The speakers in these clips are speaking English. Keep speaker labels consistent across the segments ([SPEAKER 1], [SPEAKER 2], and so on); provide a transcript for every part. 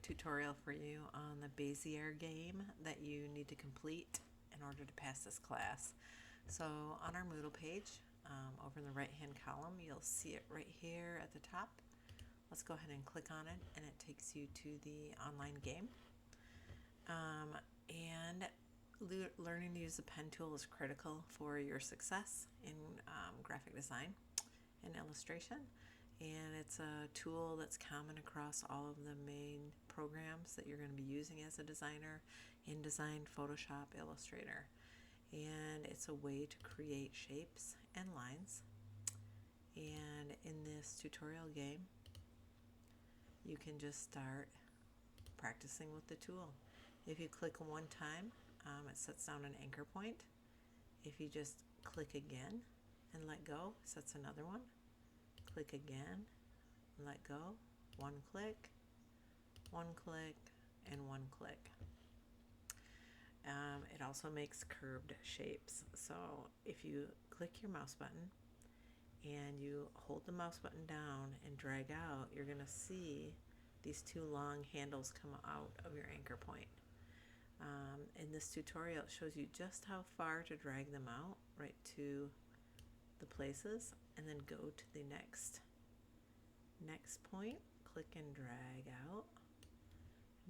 [SPEAKER 1] tutorial for you on the Bezier game that you need to complete in order to pass this class. So on our Moodle page, over in the right hand column, you'll see it right here at the top. Let's go ahead and click on it, and it takes you to the online game. And learning to use the pen tool is critical for your success in graphic design and illustration. And it's a tool that's common across all of the main programs that you're going to be using as a designer: InDesign, Photoshop, Illustrator. And it's a way to create shapes and lines. And in this tutorial game, you can just start practicing with the tool. If you click one time, it sets down an anchor point. If you just click again and let go, it sets another one. Click again, let go, one click, and one click. It also makes curved shapes. So if you click your mouse button and you hold the mouse button down and drag out, you're going to see these two long handles come out of your anchor point. In this tutorial, it shows you just how far to drag them out right to the places, and then go to the next point, click and drag out.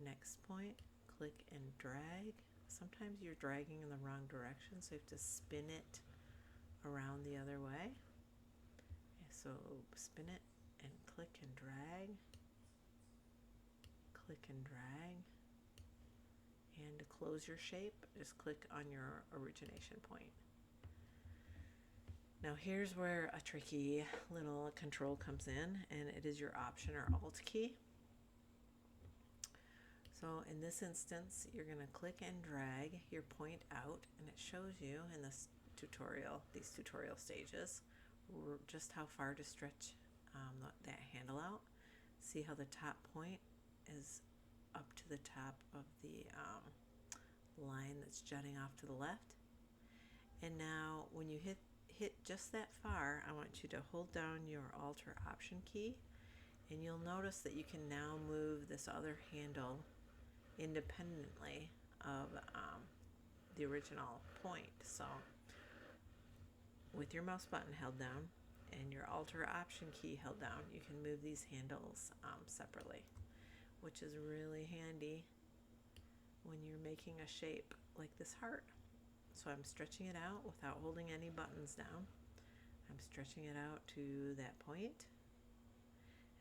[SPEAKER 1] Next point, click and drag. Sometimes you're dragging in the wrong direction, so you have to spin it around the other way. So spin it and click and drag, click and drag. And to close your shape, just click on your origination point. Now here's where a tricky little control comes in, and it is your Option or Alt key. So in this instance, you're going to click and drag your point out, and it shows you in this tutorial, these tutorial stages, just how far to stretch that handle out. See how the top point is up to the top of the line that's jutting off to the left. And now when you hit just that far, I want you to hold down your Alt or Option key, and you'll notice that you can now move this other handle independently of the original point. So with your mouse button held down and your Alt or Option key held down, you can move these handles separately, which is really handy when you're making a shape like this heart. So I'm stretching it out without holding any buttons down. I'm stretching it out to that point,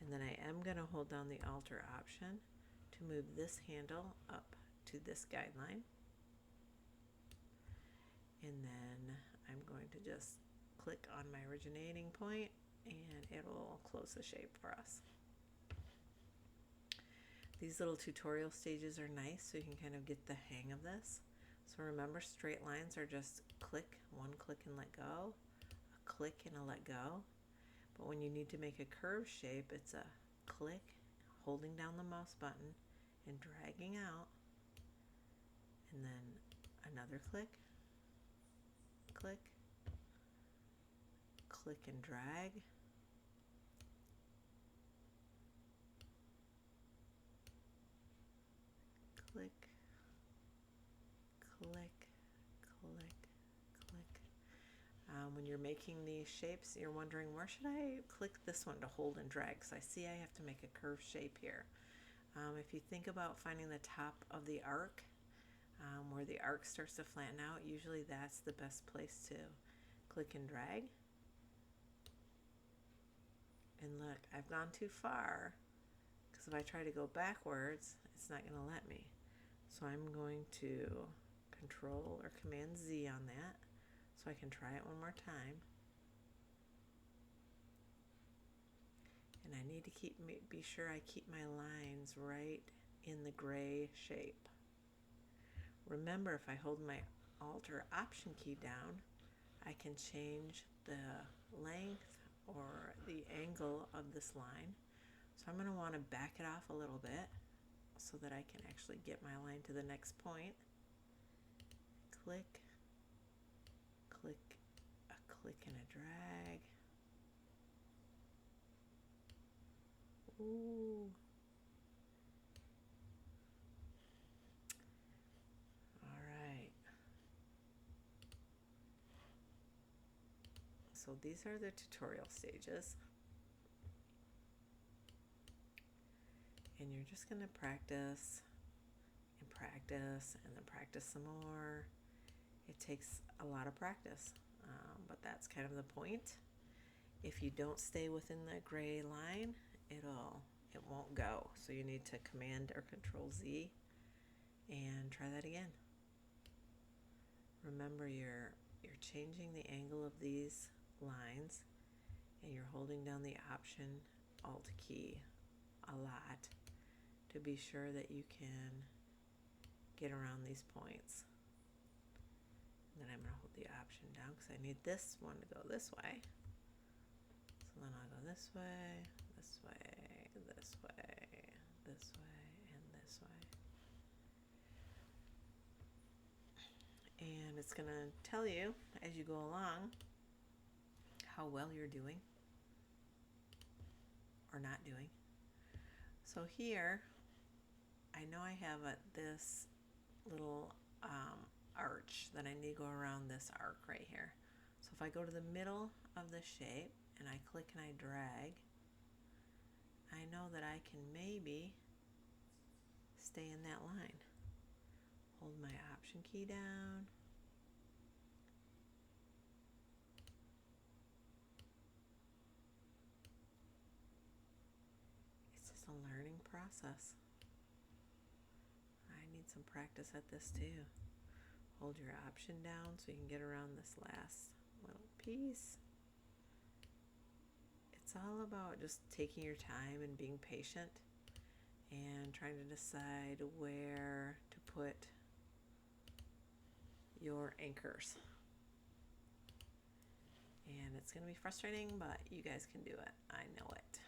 [SPEAKER 1] and then I am going to hold down the Alt or Option to move this handle up to this guideline, and then I'm going to just click on my originating point, and it will close the shape for us. These little tutorial stages are nice, so you can kind of get the hang of this. So remember, straight lines are just click, one click and let go, a click and a let go. But when you need to make a curved shape, it's a click, holding down the mouse button and dragging out, and then another click, click, click and drag, click, click, click, click. When you're making these shapes, you're wondering, where should I click this one to hold and drag? So I see I have to make a curved shape here. If you think about finding the top of the arc, where the arc starts to flatten out, usually that's the best place to click and drag. And look, I've gone too far, because if I try to go backwards, it's not going to let me. So I'm going to Control or Command Z on that, so I can try it one more time. And I need to be sure I keep my lines right in the gray shape. Remember, if I hold my Alt or Option key down, I can change the length or the angle of this line. So I'm going to want to back it off a little bit so that I can actually get my line to the next point. Click, click, a click and a drag. Ooh. So these are the tutorial stages. And you're just going to practice and practice and then practice some more. It takes a lot of practice, but that's kind of the point. If you don't stay within the gray line, it won't go. So you need to Command or Control Z and try that again. Remember, you're changing the angle of these lines, and you're holding down the Option Alt key a lot to be sure that you can get around these points. And then I'm going to hold the Option down because I need this one to go this way. So then I'll go this way, this way, this way, this way, and this way. And it's going to tell you as you go along how well you're doing or not doing. So here, I know I have this little arch that I need to go around this arc right here. So if I go to the middle of the shape and I click and I drag, I know that I can maybe stay in that line. Hold my Option key down. It's just a learning process. I need some practice at this too. Hold your Option down so you can get around this last little piece. It's all about just taking your time and being patient and trying to decide where to put your anchors. And it's going to be frustrating, but you guys can do it. I know it.